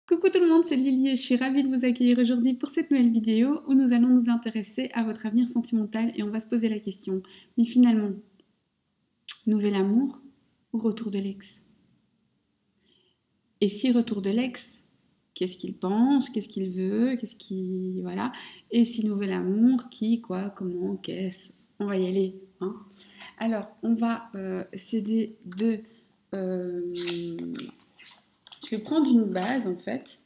Coucou tout le monde, c'est Lily et je suis ravie de vous accueillir aujourd'hui pour cette nouvelle vidéo où nous allons nous intéresser à votre avenir sentimental et on va se poser la question, mais finalement, nouvel amour ou retour de l'ex? Et si retour de l'ex, qu'est-ce qu'il pense, qu'est-ce qu'il veut, qu'est-ce qui... Voilà. Et si nouvel amour, qui, quoi, comment, qu'est-ce? On va y aller, hein. Alors, on va s'aider de... Je vais prendre une base en fait.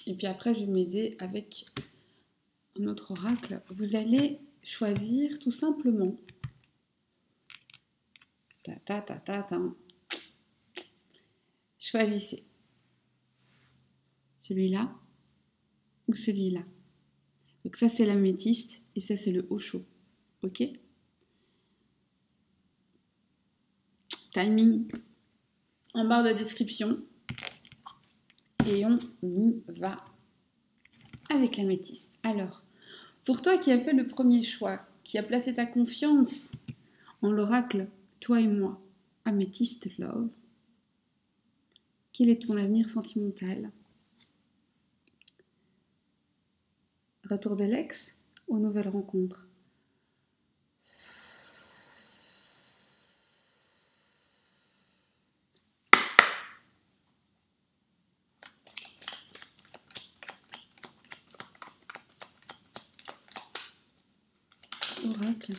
Et puis après, je vais m'aider avec un autre oracle. Vous allez choisir tout simplement. Choisissez celui-là ou celui-là. Donc ça, c'est l'améthyste et ça, c'est le haut chaud. Ok? Timing en barre de description. Et on y va avec l'améthyste. Alors, pour toi qui as fait le premier choix, qui a placé ta confiance en l'oracle, toi et moi, améthyste love, quel est ton avenir sentimental? Retour de l'ex ou nouvelle rencontre? Oracle.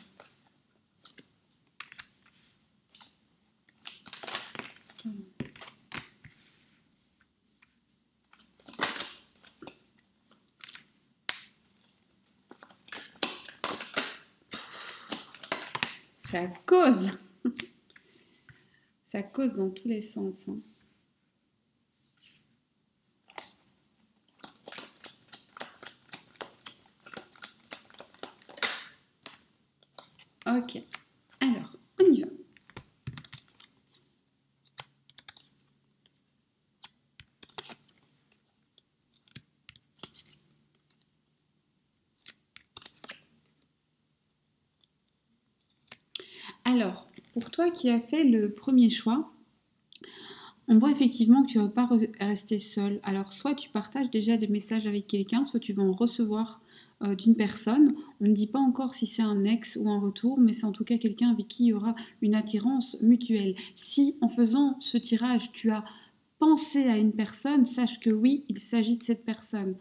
Ça cause. Ça cause dans tous les sens. Hein. Ok. Alors, on y va. Alors, pour toi qui as fait le premier choix, on voit effectivement que tu ne vas pas rester seul. Alors, soit tu partages déjà des messages avec quelqu'un, soit tu vas en recevoir d'une personne. On ne dit pas encore si c'est un ex ou un retour, mais c'est en tout cas quelqu'un avec qui il y aura une attirance mutuelle. Si, en faisant ce tirage, tu as pensé à une personne, sache que oui, il s'agit de cette personne.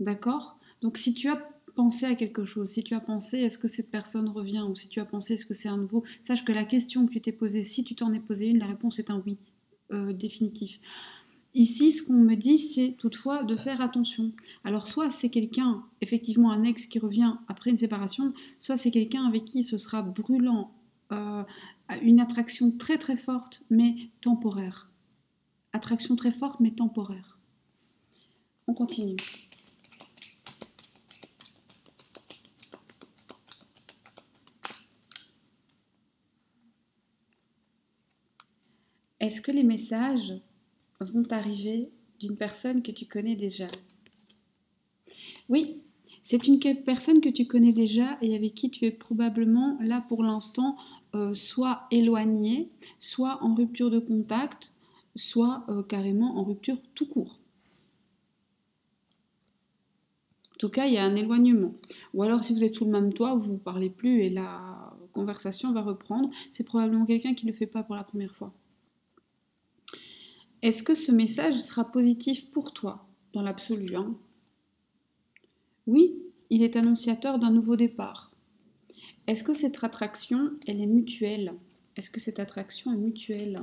D'accord? Donc, si tu as pensé à quelque chose, si tu as pensé est-ce que cette personne revient, ou si tu as pensé est-ce que c'est un nouveau, sache que la question que tu t'es posée, si tu t'en es posé une, la réponse est un oui. Définitif. Ici, ce qu'on me dit, c'est toutefois de faire attention. Alors, soit c'est quelqu'un, effectivement un ex qui revient après une séparation, soit c'est quelqu'un avec qui ce sera brûlant, une attraction très très forte, mais temporaire. Attraction très forte, mais temporaire. On continue. Est-ce que les messages vont arriver d'une personne que tu connais déjà? Oui, c'est une personne que tu connais déjà et avec qui tu es probablement là pour l'instant soit éloigné, soit en rupture de contact, soit carrément en rupture tout court. En tout cas, il y a un éloignement. Ou alors si vous êtes sous le même toit, vous ne parlez plus et la conversation va reprendre. C'est probablement quelqu'un qui ne le fait pas pour la première fois. Est-ce que ce message sera positif pour toi, dans l'absolu, hein? Oui, il est annonciateur d'un nouveau départ. Est-ce que cette attraction, elle est mutuelle? Est-ce que cette attraction est mutuelle?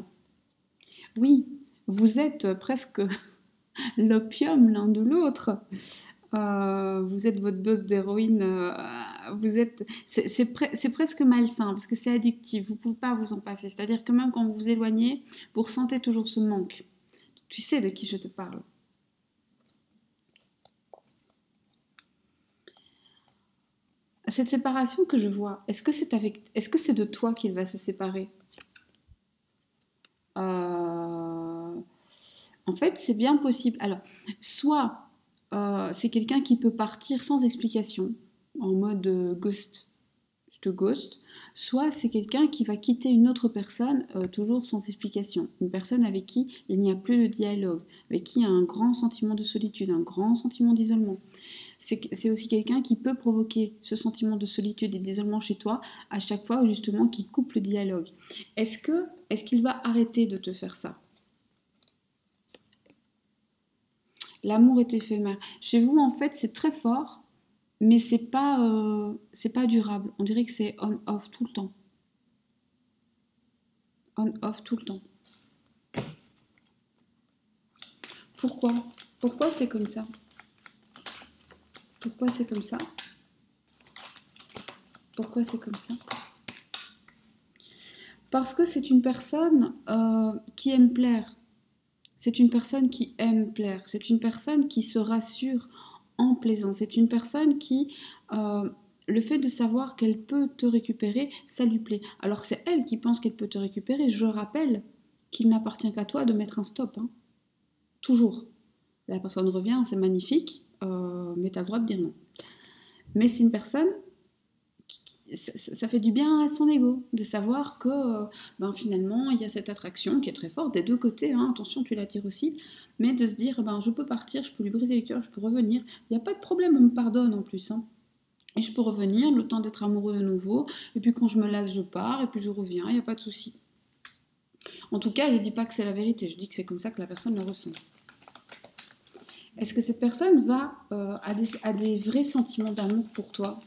Oui, vous êtes presque l'opium l'un de l'autre. Vous êtes votre dose d'héroïne. C'est presque malsain parce que c'est addictif. Vous ne pouvez pas vous en passer. C'est-à-dire que même quand vous vous éloignez, vous ressentez toujours ce manque. Tu sais de qui je te parle. Cette séparation que je vois, est-ce que c'est de toi qu'il va se séparer? En fait, c'est bien possible. Alors, soit c'est quelqu'un qui peut partir sans explication, en mode ghost. je te ghost, soit c'est quelqu'un qui va quitter une autre personne toujours sans explication. Une personne avec qui il n'y a plus de dialogue, avec qui il y a un grand sentiment de solitude, un grand sentiment d'isolement. C'est aussi quelqu'un qui peut provoquer ce sentiment de solitude et d'isolement chez toi à chaque fois justement qu'il coupe le dialogue. Est-ce qu'il va arrêter de te faire ça? L'amour est éphémère. Chez vous, en fait, c'est très fort, mais c'est pas durable. On dirait que c'est on-off tout le temps. On-off tout le temps. Pourquoi? Pourquoi c'est comme ça? Pourquoi c'est comme ça? Pourquoi c'est comme ça? Parce que c'est une personne qui aime plaire. C'est une personne qui aime plaire. C'est une personne qui se rassure en plaisant. C'est une personne qui, le fait de savoir qu'elle peut te récupérer, ça lui plaît. Alors c'est elle qui pense qu'elle peut te récupérer. Je rappelle qu'il n'appartient qu'à toi de mettre un stop. Hein. Toujours. La personne revient, c'est magnifique, mais tu as le droit de dire non. Mais c'est une personne, ça fait du bien à son ego de savoir que finalement il y a cette attraction qui est très forte des deux côtés, hein, attention tu l'attires aussi, mais de se dire je peux partir, je peux lui briser les cœurs, je peux revenir, il n'y a pas de problème, on me pardonne en plus. Hein. Et je peux revenir, le temps d'être amoureux de nouveau, et puis quand je me lasse je pars, et puis je reviens, il n'y a pas de souci. En tout cas je ne dis pas que c'est la vérité, je dis que c'est comme ça que la personne le ressent. Est-ce que cette personne a des vrais sentiments d'amour pour toi?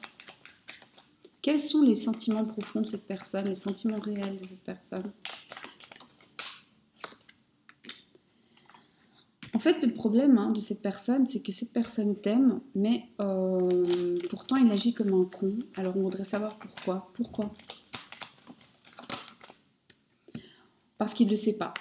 Quels sont les sentiments profonds de cette personne, les sentiments réels de cette personne? En fait, le problème de cette personne, c'est que cette personne t'aime, mais pourtant il agit comme un con. Alors on voudrait savoir pourquoi. Pourquoi? Parce qu'il ne le sait pas.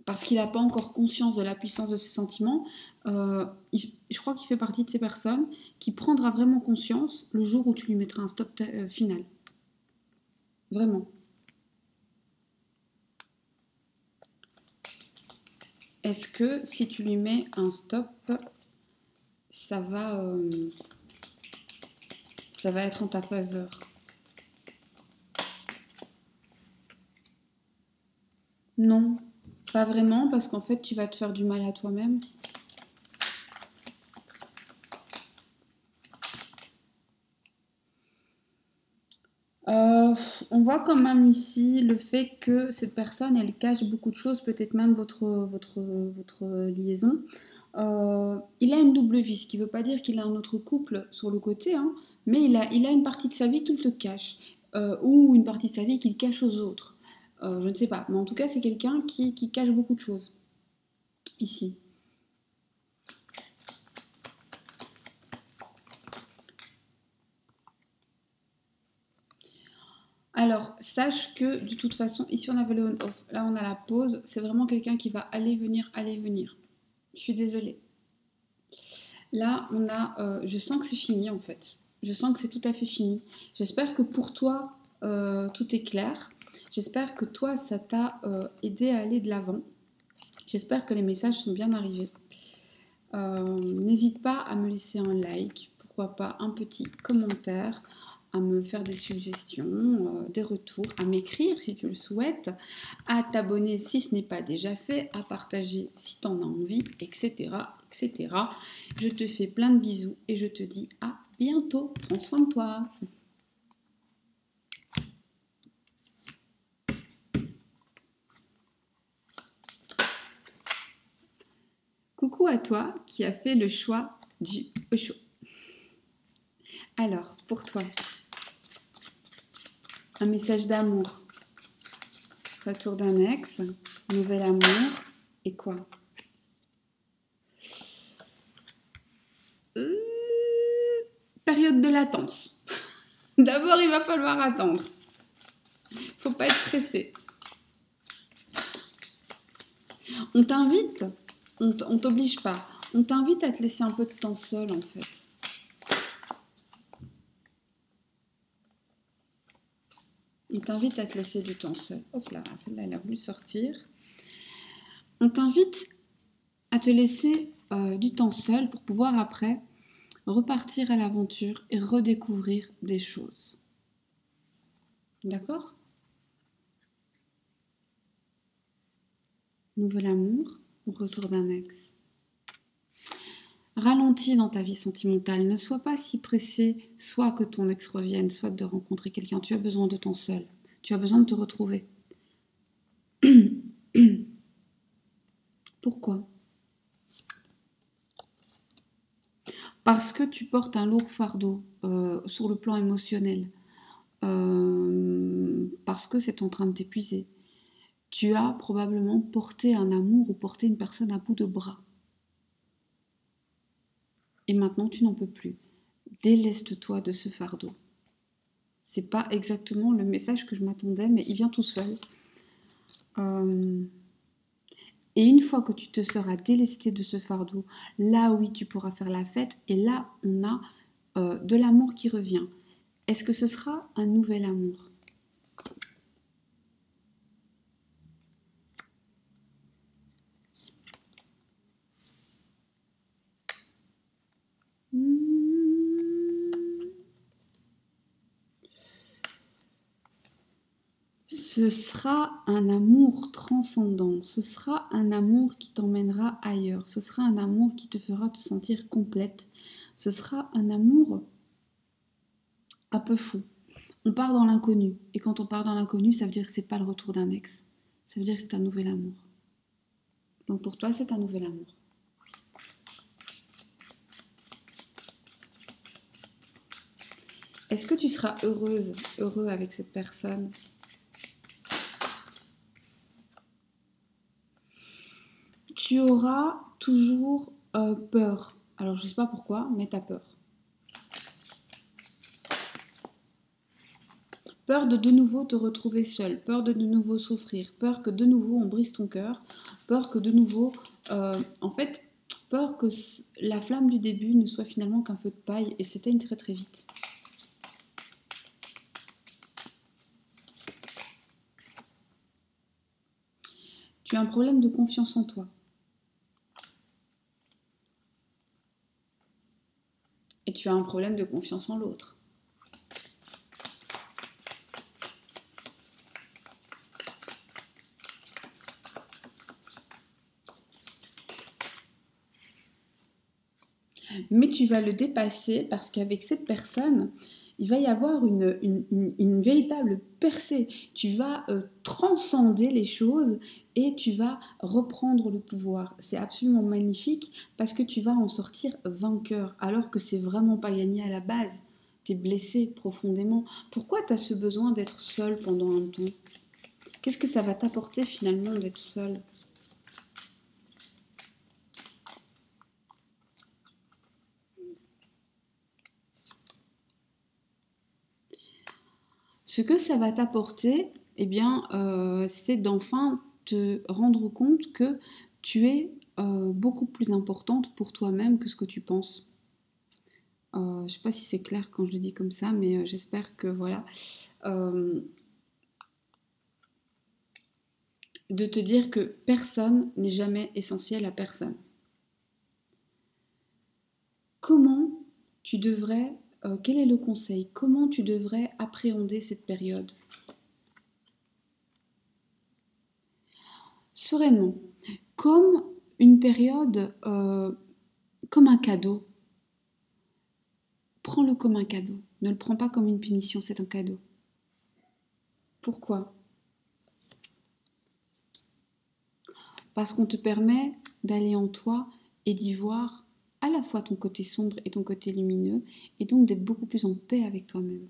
Parce qu'il n'a pas encore conscience de la puissance de ses sentiments. Je crois qu'il fait partie de ces personnes qui prendra vraiment conscience le jour où tu lui mettras un stop final. Vraiment. Est-ce que si tu lui mets un stop, ça va être en ta faveur? Non, pas vraiment, parce qu'en fait, tu vas te faire du mal à toi-même. On voit quand même ici le fait que cette personne, elle cache beaucoup de choses, peut-être même votre liaison. Il a une double vie, ce qui ne veut pas dire qu'il a un autre couple sur le côté, hein, mais il a une partie de sa vie qu'il te cache, ou une partie de sa vie qu'il cache aux autres. Je ne sais pas, mais en tout cas, c'est quelqu'un qui cache beaucoup de choses, ici. Alors, sache que de toute façon, ici on avait le on-off, là on a la pause, c'est vraiment quelqu'un qui va aller, venir, aller, venir. Je suis désolée. Là, je sens que c'est fini en fait. Je sens que c'est tout à fait fini. J'espère que pour toi, tout est clair. J'espère que toi, ça t'a aidé à aller de l'avant. J'espère que les messages sont bien arrivés. N'hésite pas à me laisser un like, pourquoi pas un petit commentaire, à me faire des suggestions, des retours, à m'écrire si tu le souhaites, à t'abonner si ce n'est pas déjà fait, à partager si tu en as envie, etc., etc. Je te fais plein de bisous et je te dis à bientôt. Prends soin de toi. Coucou à toi qui as fait le choix du Osho. Alors, pour toi, un message d'amour, retour d'un ex, nouvel amour, et quoi? Période de latence. D'abord, il va falloir attendre. Faut pas être pressé. On t'invite, on t'oblige pas, on t'invite à te laisser un peu de temps seul en fait. On t'invite à te laisser du temps seul. Hop là, celle-là, elle a voulu sortir. On t'invite à te laisser du temps seul pour pouvoir après repartir à l'aventure et redécouvrir des choses. D'accord? Nouvel amour, retour d'un ex. Ralentis dans ta vie sentimentale. Ne sois pas si pressé, soit que ton ex revienne, soit de rencontrer quelqu'un. Tu as besoin de temps seul. Tu as besoin de te retrouver. Pourquoi? Parce que tu portes un lourd fardeau sur le plan émotionnel. Parce que c'est en train de t'épuiser. Tu as probablement porté un amour ou porté une personne à bout de bras. Et maintenant, tu n'en peux plus. Déleste-toi de ce fardeau. C'est pas exactement le message que je m'attendais, mais il vient tout seul. Et une fois que tu te seras délesté de ce fardeau, là oui, tu pourras faire la fête. Et là, on a de l'amour qui revient. Est-ce que ce sera un nouvel amour? Ce sera un amour transcendant, ce sera un amour qui t'emmènera ailleurs, ce sera un amour qui te fera te sentir complète, ce sera un amour un peu fou. On part dans l'inconnu, et quand on part dans l'inconnu, ça veut dire que c'est pas le retour d'un ex, ça veut dire que c'est un nouvel amour. Donc pour toi, c'est un nouvel amour. Est-ce que tu seras heureuse, heureux avec cette personne? Tu auras toujours peur. Alors, je ne sais pas pourquoi, mais tu as peur. Peur de nouveau te retrouver seule, peur de nouveau souffrir, peur que de nouveau on brise ton cœur, peur que de nouveau, en fait, peur que la flamme du début ne soit finalement qu'un feu de paille et s'éteigne très très vite. Tu as un problème de confiance en toi. Et tu as un problème de confiance en l'autre. Mais tu vas le dépasser parce qu'avec cette personne, il va y avoir une véritable percée. Tu vas transcender les choses et tu vas reprendre le pouvoir. C'est absolument magnifique parce que tu vas en sortir vainqueur alors que c'est vraiment pas gagné à la base. Tu es blessé profondément. Pourquoi tu as ce besoin d'être seul pendant un temps? Qu'est-ce que ça va t'apporter finalement d'être seul? Ce que ça va t'apporter, eh bien, c'est d'enfin te rendre compte que tu es beaucoup plus importante pour toi-même que ce que tu penses. Je ne sais pas si c'est clair quand je le dis comme ça, mais j'espère que voilà. De te dire que personne n'est jamais essentiel à personne. Comment tu devrais, quel est le conseil? Comment tu devrais appréhender cette période? Sereinement, comme une période, comme un cadeau. Prends-le comme un cadeau. Ne le prends pas comme une punition, c'est un cadeau. Pourquoi? Parce qu'on te permet d'aller en toi et d'y voir à la fois ton côté sombre et ton côté lumineux, et donc d'être beaucoup plus en paix avec toi-même.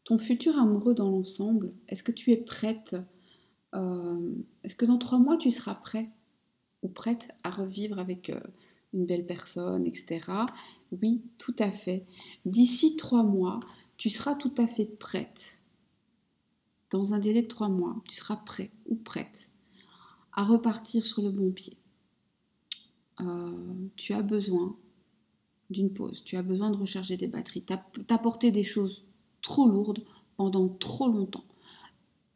Ton futur amoureux dans l'ensemble, est-ce que tu es prête? Est-ce que dans 3 mois, tu seras prêt ou prête à revivre avec une belle personne, etc. Oui, tout à fait. D'ici 3 mois, tu seras tout à fait prête. Dans un délai de 3 mois, tu seras prêt ou prête à repartir sur le bon pied. Tu as besoin d'une pause, tu as besoin de recharger des batteries. T'as porté des choses trop lourdes pendant trop longtemps.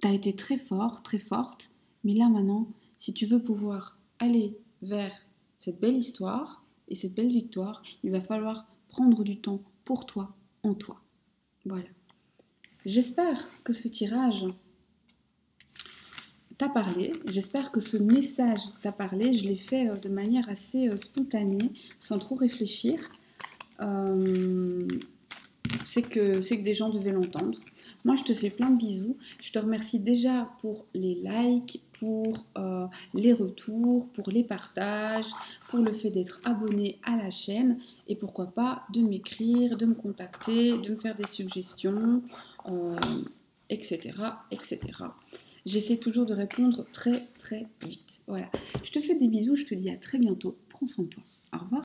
Tu as été très fort, très forte, mais là maintenant, si tu veux pouvoir aller vers cette belle histoire et cette belle victoire, il va falloir prendre du temps pour toi, en toi. Voilà. J'espère que ce tirage t'a parlé, j'espère que ce message t'a parlé. Je l'ai fait de manière assez spontanée, sans trop réfléchir. C'est que des gens devaient l'entendre. Moi, je te fais plein de bisous. Je te remercie déjà pour les likes, pour les retours, pour les partages, pour le fait d'être abonné à la chaîne et pourquoi pas de m'écrire, de me contacter, de me faire des suggestions, etc., etc. J'essaie toujours de répondre très très vite. Voilà. Je te fais des bisous, je te dis à très bientôt. Prends soin de toi. Au revoir.